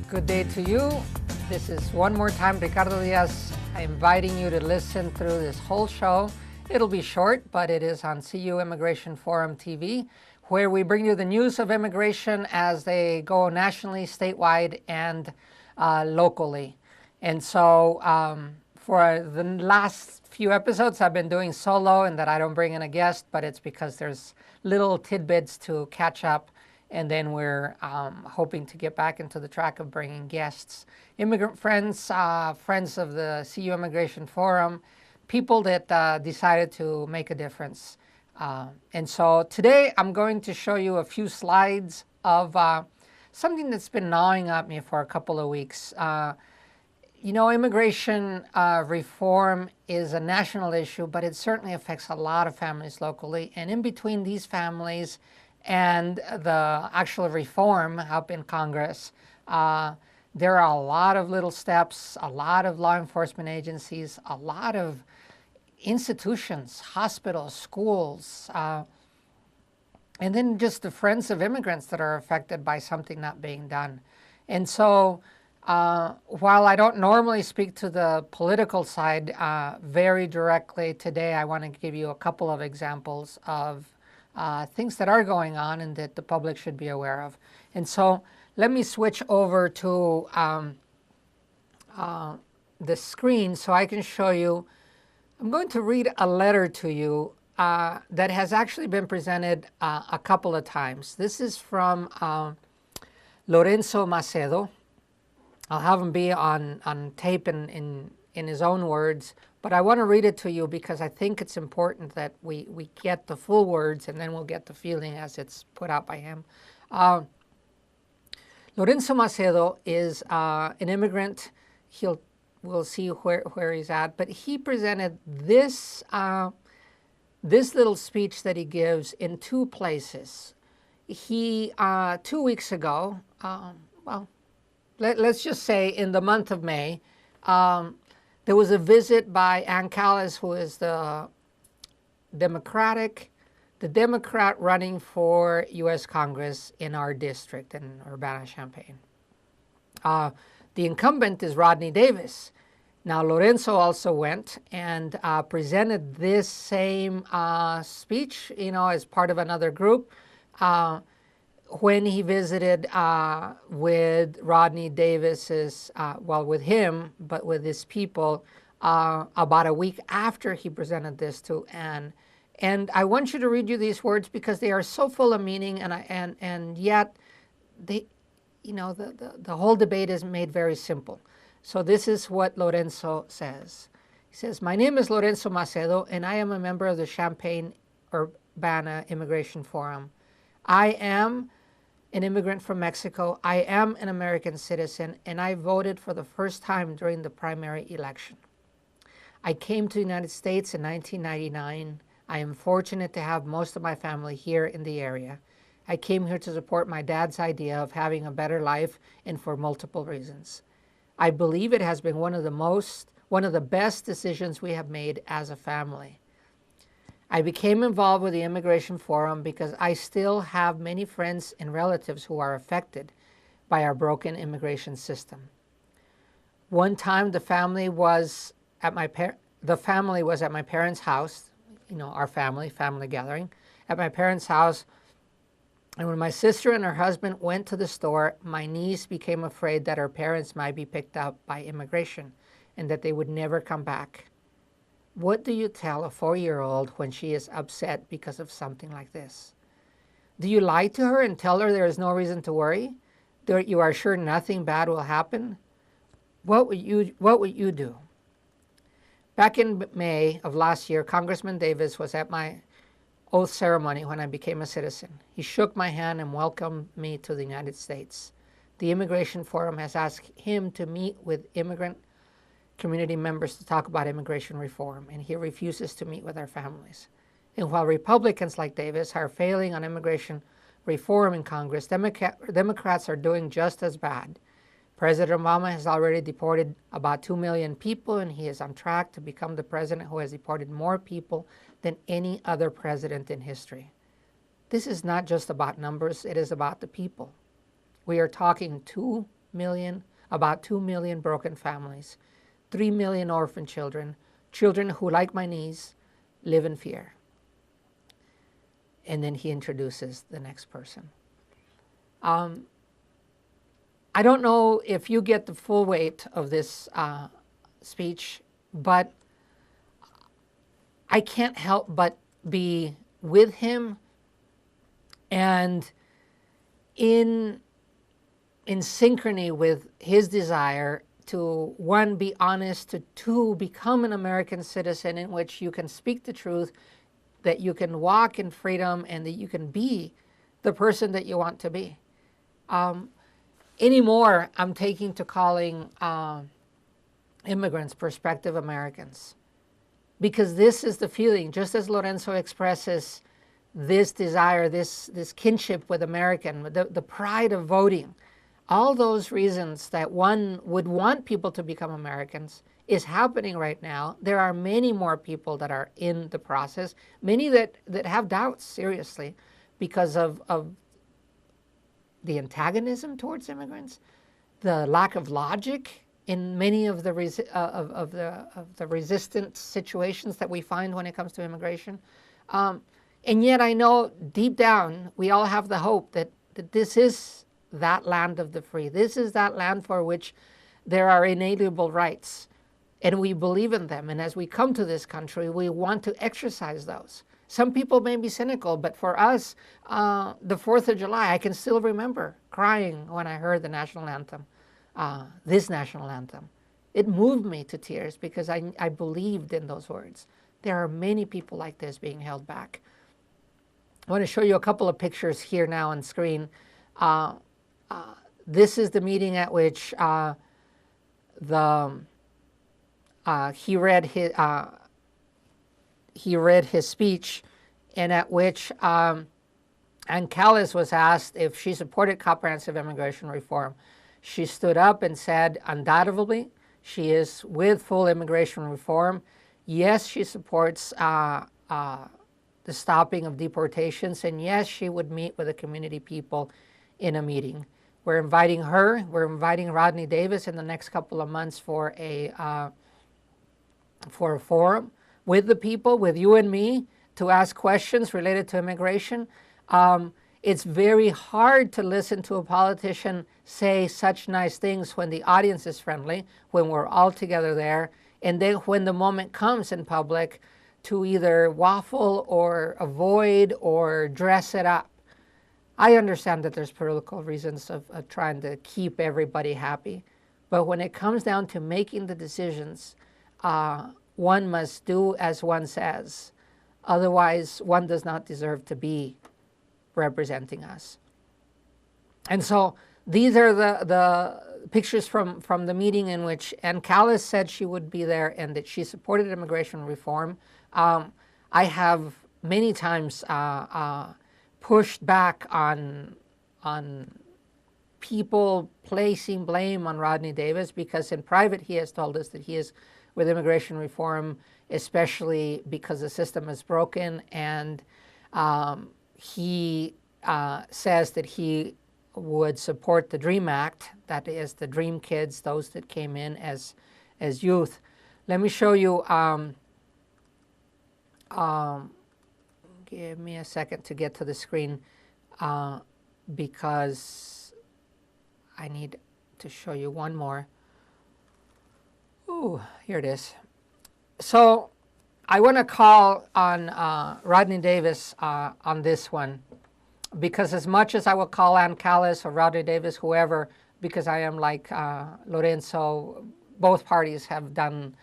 Good day to you. This is one more time Ricardo Diaz. I'm inviting you to listen through this whole show. It'll be short, but it is on CU Immigration Forum TV, where we bring you the news of immigration as they go nationally, statewide, and locally. And so for the last few episodes, I've been doing solo and that I don't bring in a guest, but it's because there's little tidbits to catch up. And then we're hoping to get back into the track of bringing guests, immigrant friends, friends of the CU Immigration Forum, people that decided to make a difference. And so today I'm going to show you a few slides of something that's been gnawing at me for a couple of weeks. You know, immigration reform is a national issue, but it certainly affects a lot of families locally. And in between these families and the actual reform up in Congress, there are a lot of little steps, a lot of law enforcement agencies, a lot of institutions, hospitals, schools, and then just the friends of immigrants that are affected by something not being done. And so while I don't normally speak to the political side very directly, today I want to give you a couple of examples of things that are going on and that the public should be aware of. And so let me switch over to the screen so I can show you. I'm going to read a letter to you that has actually been presented a couple of times. This is from Lorenzo Macedo. I'll have him be on tape in his own words, but I want to read it to you because I think it's important that we get the full words and then we'll get the feeling as it's put out by him. Lorenzo Macedo is an immigrant. We'll see where he's at, but he presented this little speech that he gives in two places. He 2 weeks ago, let's just say in the month of May, there was a visit by Ann Callis, who is the Democrat running for U.S. Congress in our district in Urbana-Champaign. The incumbent is Rodney Davis. Now, Lorenzo also went and presented this same speech, you know, as part of another group when he visited with Rodney Davis's, with him, but with his people, about a week after he presented this to Ann. And I want you to read you these words because they are so full of meaning, and yet they, you know, the whole debate is made very simple. So this is what Lorenzo says. He says, "My name is Lorenzo Macedo, and I am a member of the Champaign-Urbana Immigration Forum. I am an immigrant from Mexico. I am an American citizen, and I voted for the first time during the primary election. I came to the United States in 1999. I am fortunate to have most of my family here in the area. I came here to support my dad's idea of having a better life, and for multiple reasons. I believe it has been one of the best decisions we have made as a family. I became involved with the Immigration Forum because I still have many friends and relatives who are affected by our broken immigration system. One time the family was at my parents' house, you know, our family gathering, at my parents' house. And when my sister and her husband went to the store, my niece became afraid that her parents might be picked up by immigration and that they would never come back. What do you tell a 4-year-old when she is upset because of something like this? Do you lie to her and tell her there is no reason to worry? That you are sure nothing bad will happen? What would you do?" Back in May of last year, Congressman Davis was at my oath ceremony when I became a citizen. He shook my hand and welcomed me to the United States. The Immigration Forum has asked him to meet with immigrant community members to talk about immigration reform, and he refuses to meet with our families. And while Republicans like Davis are failing on immigration reform in Congress, Democrats are doing just as bad. President Obama has already deported about 2 million people, and he is on track to become the president who has deported more people than any other president in history. This is not just about numbers, it is about the people. We are talking 2 million, about 2 million broken families, 3 million orphan children, children who, like my niece, live in fear. And then he introduces the next person. I don't know if you get the full weight of this speech, but I can't help but be with him and in synchrony with his desire to, one, be honest, to two, become an American citizen in which you can speak the truth, that you can walk in freedom, and that you can be the person that you want to be. Anymore, I'm taking to calling immigrants prospective Americans, because this is the feeling, just as Lorenzo expresses this desire, this kinship with American, the pride of voting, all those reasons that one would want people to become Americans is happening right now. There are many more people that are in the process, many that have doubts, seriously, because of the antagonism towards immigrants, the lack of logic in many of the resistant situations that we find when it comes to immigration. And yet I know deep down we all have the hope that this is that land of the free. This is that land for which there are inalienable rights, and we believe in them. And as we come to this country, we want to exercise those. Some people may be cynical, but for us, the 4th of July, I can still remember crying when I heard the national anthem, this national anthem. It moved me to tears because I believed in those words. There are many people like this being held back. I want to show you a couple of pictures here now on screen. This is the meeting at which he read his speech, and at which Ann Callis was asked if she supported comprehensive immigration reform. She stood up and said, undoubtedly, she is with full immigration reform. Yes, she supports the stopping of deportations, and yes, she would meet with the community people in a meeting. We're inviting her, we're inviting Rodney Davis in the next couple of months for a forum with the people, with you and me, to ask questions related to immigration. It's very hard to listen to a politician say such nice things when the audience is friendly, when we're all together there, and then when the moment comes in public to either waffle or avoid or dress it up. I understand that there's political reasons of trying to keep everybody happy, but when it comes down to making the decisions, one must do as one says. Otherwise, one does not deserve to be representing us. And so these are the pictures from the meeting in which Ann Callis said she would be there and that she supported immigration reform. I have many times pushed back on people placing blame on Rodney Davis, because in private he has told us that he is with immigration reform, especially because the system is broken, and he says that he would support the DREAM Act, that is the DREAM kids, those that came in as youth. Let me show you, give me a second to get to the screen, because I need to show you one more. Ooh, here it is. So I want to call on Rodney Davis on this one, because as much as I will call Ann Callis or Rodney Davis, whoever, because I am like Lorenzo, both parties have done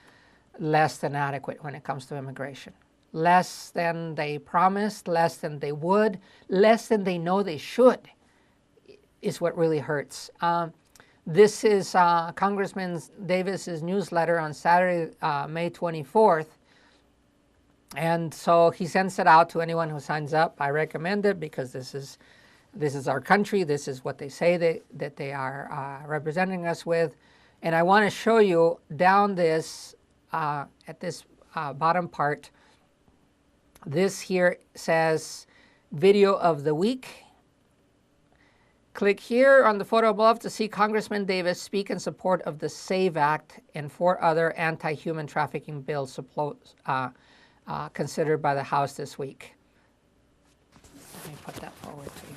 less than adequate when it comes to immigration. Less than they promised, less than they would, less than they know they should, is what really hurts. This is Congressman Davis's newsletter on Saturday, May 24th. And so he sends it out to anyone who signs up. I recommend it because this is our country. This is what they say that they are representing us with. And I want to show you down this, at this bottom part, this here says video of the week. Click here on the photo above to see Congressman Davis speak in support of the SAVE Act and 4 other anti-human trafficking bills considered by the House this week. Let me put that forward to you.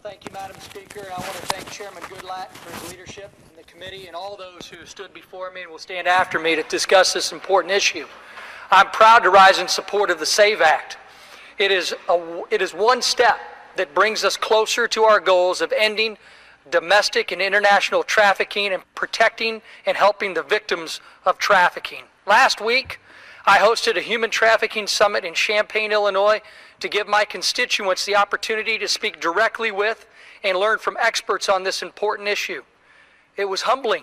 Thank you, Madam Speaker. I want to thank Chairman Goodlatte for his leadership in the committee and all those who stood before me and will stand after me to discuss this important issue. I'm proud to rise in support of the SAVE Act. It is one step that brings us closer to our goals of ending domestic and international trafficking and protecting and helping the victims of trafficking. Last week, I hosted a human trafficking summit in Champaign, Illinois, to give my constituents the opportunity to speak directly with and learn from experts on this important issue. It was humbling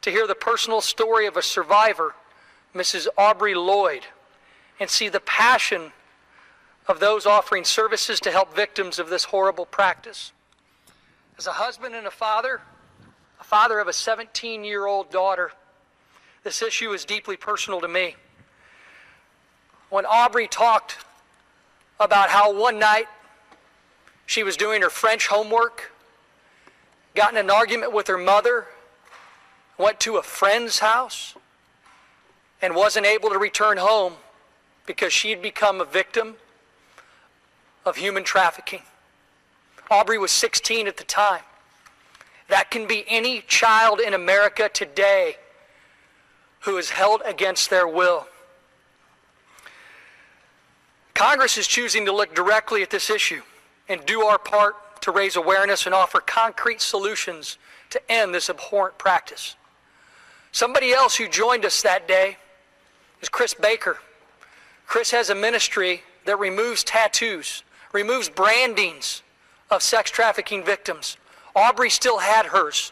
to hear the personal story of a survivor, Mrs. Aubrey Lloyd, and see the passion of those offering services to help victims of this horrible practice. As a husband and a father of a 17-year-old daughter, this issue is deeply personal to me. When Aubrey talked about how one night she was doing her French homework, got in an argument with her mother, went to a friend's house, and wasn't able to return home because she'd become a victim of human trafficking. Aubrey was 16 at the time. That can be any child in America today who is held against their will. Congress is choosing to look directly at this issue and do our part to raise awareness and offer concrete solutions to end this abhorrent practice. Somebody else who joined us that day is Chris Baker. Chris has a ministry that removes tattoos, removes brandings of sex trafficking victims. Aubrey still had hers.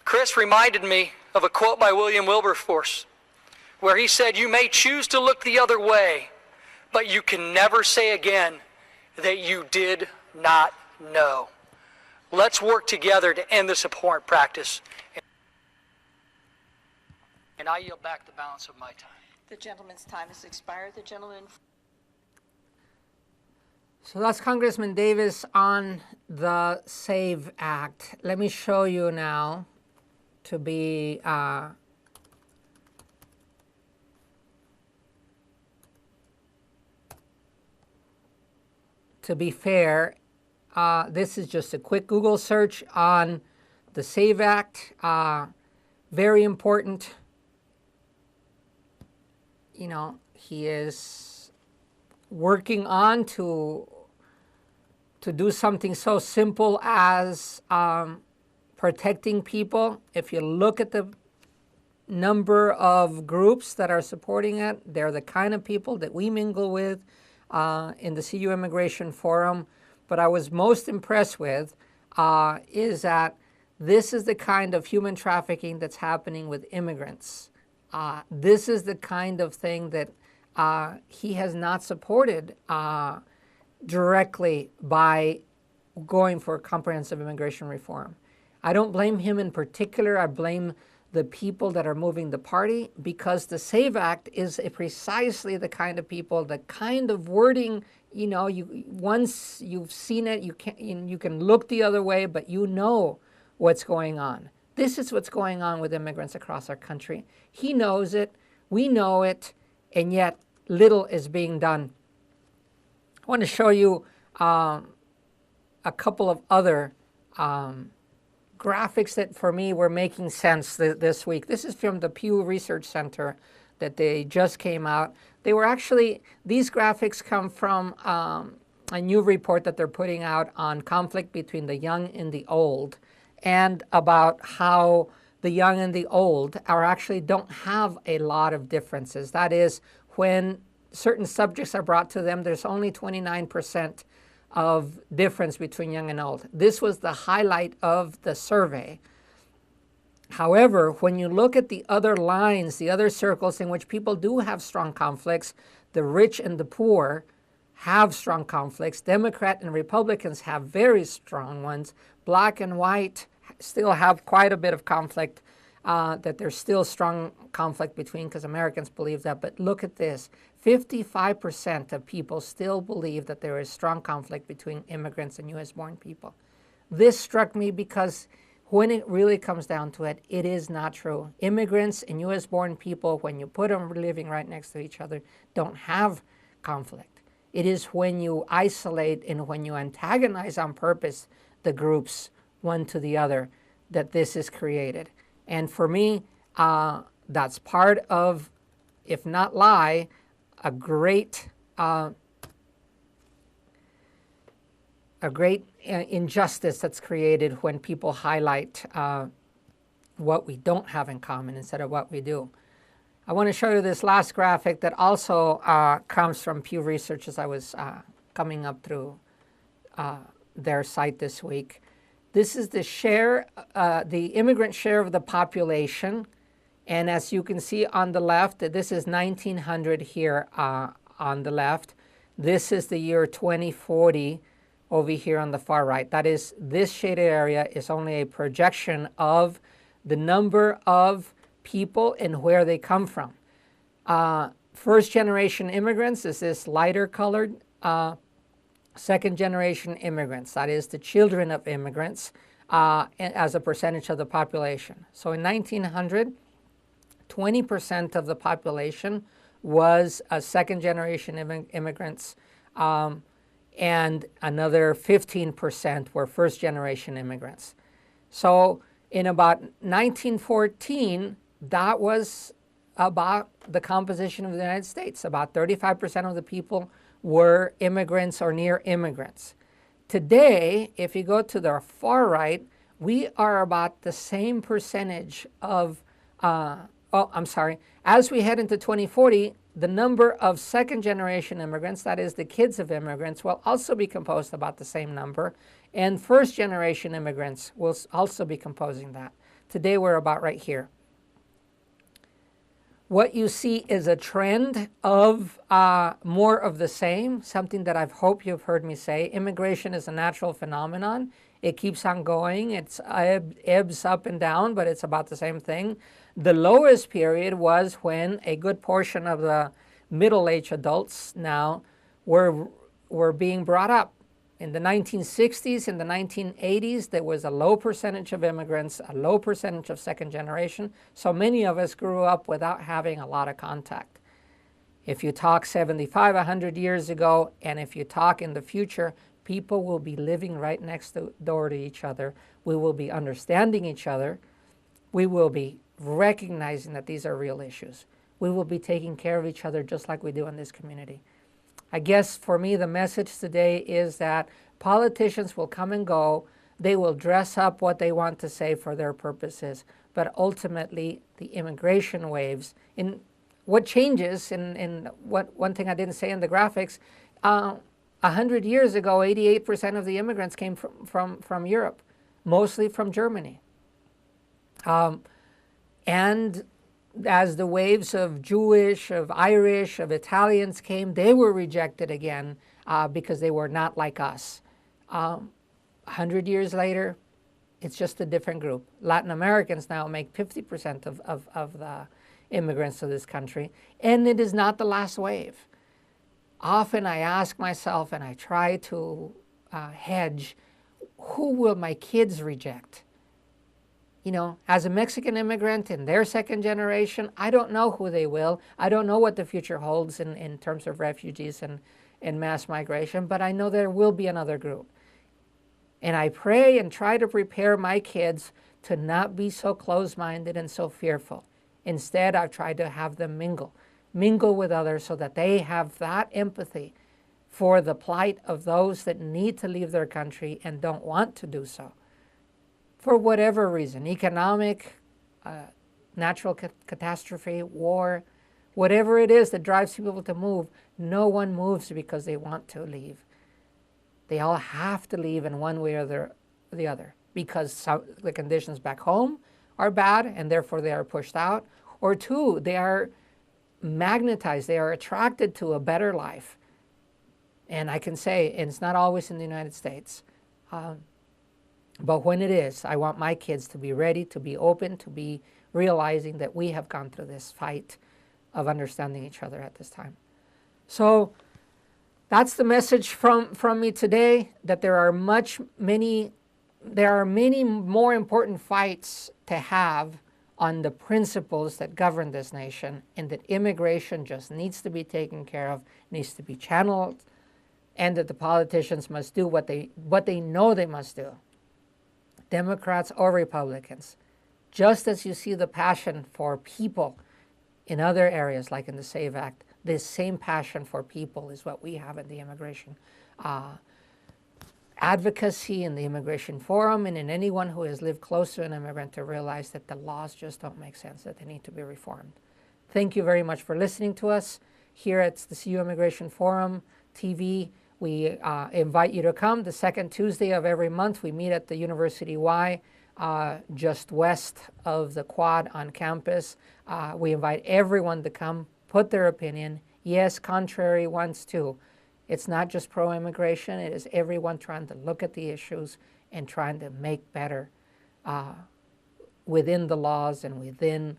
Chris reminded me of a quote by William Wilberforce, where he said, "You may choose to look the other way, but you can never say again that you did not know." Let's work together to end this abhorrent practice. And I yield back the balance of my time. The gentleman's time has expired. The gentleman. So that's Congressman Davis on the SAVE Act. Let me show you now to be fair. This is just a quick Google search on the SAVE Act. Very important. You know, he is working on to do something so simple as protecting people. If you look at the number of groups that are supporting it, they're the kind of people that we mingle with in the CU Immigration Forum. But I was most impressed with is that this is the kind of human trafficking that's happening with immigrants. This is the kind of thing that he has not supported directly by going for comprehensive immigration reform. I don't blame him in particular. I blame the people that are moving the party, because the SAVE Act is precisely the kind of people, the kind of wording, you know, once you've seen it, you can look the other way, but you know what's going on. This is what's going on with immigrants across our country. He knows it, we know it, and yet little is being done. I want to show you a couple of other graphics that for me were making sense this week. This is from the Pew Research Center that they just came out. They were actually, these graphics come from a new report that they're putting out on conflict between the young and the old, and about how the young and the old actually don't have a lot of differences. That is, when certain subjects are brought to them, there's only 29% of difference between young and old. This was the highlight of the survey. However, when you look at the other lines, the other circles in which people do have strong conflicts, the rich and the poor have strong conflicts. Democrat and Republicans have very strong ones. Black and white still have quite a bit of conflict. that there's still strong conflict between, because Americans believe that. But look at this. 55% of people still believe that there is strong conflict between immigrants and U.S.-born people. This struck me because when it really comes down to it, it is not true. Immigrants and U.S.-born people, when you put them living right next to each other, don't have conflict. It is when you isolate and when you antagonize on purpose the groups one to the other that this is created. And for me, that's part of, if not lie, a great injustice that's created when people highlight what we don't have in common instead of what we do. I want to show you this last graphic that also comes from Pew Research as I was coming up through their site this week. This is the share, the immigrant share of the population. And as you can see on the left, this is 1900 here on the left. This is the year 2040 over here on the far right. That is, this shaded area is only a projection of the number of people and where they come from. First generation immigrants is this lighter colored. Second generation immigrants, that is the children of immigrants, as a percentage of the population. So in 1900, 20% of the population was second generation immigrants, and another 15% were first generation immigrants. So in about 1914, that was about the composition of the United States. About 35% of the people were immigrants or near immigrants. Today, if you go to the far right, we are about the same percentage of, as we head into 2040, the number of second generation immigrants, that is the kids of immigrants, will also be composed about the same number, and first generation immigrants will also be composing that. Today we're about right here. What you see is a trend of more of the same, something that I hope you've heard me say. Immigration is a natural phenomenon. It keeps on going. It ebbs up and down, but it's about the same thing. The lowest period was when a good portion of the middle-aged adults now were being brought up. In the 1960s, in the 1980s, there was a low percentage of immigrants, a low percentage of second generation. So many of us grew up without having a lot of contact. If you talk 75, 100 years ago, and if you talk in the future, people will be living right next door to each other. We will be understanding each other. We will be recognizing that these are real issues. We will be taking care of each other just like we do in this community. I guess for me, the message today is that politicians will come and go. They will dress up what they want to say for their purposes. But ultimately, the immigration waves, in what changes, one thing I didn't say in the graphics, 100 years ago, 88% of the immigrants came from Europe, mostly from Germany. And as the waves of Jewish, of Irish, of Italians came, they were rejected again because they were not like us. 100 years later, it's just a different group. Latin Americans now make 50% of the immigrants to this country, and it is not the last wave. Often I ask myself, and I try to hedge, who will my kids reject? You know, as a Mexican immigrant in their second generation, I don't know who they will. I don't know what the future holds in terms of refugees and mass migration, but I know there will be another group. And I pray and try to prepare my kids to not be so closed-minded and so fearful. Instead, I've tried to have them mingle with others so that they have that empathy for the plight of those that need to leave their country and don't want to do so. For whatever reason, economic, natural catastrophe, war, whatever it is that drives people to move, no one moves because they want to leave. They all have to leave in one way or the other because the conditions back home are bad and therefore they are pushed out. Or two, they are magnetized, they are attracted to a better life. And I can say, and it's not always in the United States, but when it is, I want my kids to be ready, to be open, to be realizing that we have gone through this fight of understanding each other at this time. So that's the message from me today, that there are many more important fights to have on the principles that govern this nation, and that immigration just needs to be taken care of, needs to be channeled, and that the politicians must do what they know they must do, Democrats or Republicans. Just as you see the passion for people in other areas, like in the SAVE Act, this same passion for people is what we have in the immigration advocacy, in the Immigration Forum, and in anyone who has lived close to an immigrant, to realize that the laws just don't make sense, that they need to be reformed. Thank you very much for listening to us here at the CU Immigration Forum TV. We invite you to come the second Tuesday of every month. We meet at the University Y, just west of the Quad on campus. We invite everyone to come, put their opinion. Yes, contrary ones too. It's not just pro-immigration. It is everyone trying to look at the issues and trying to make better within the laws and within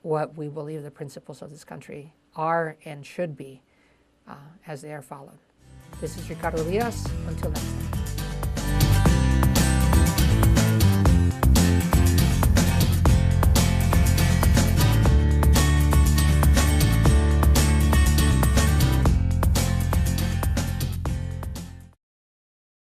what we believe the principles of this country are and should be as they are followed. This is Ricardo Diaz. Until next time.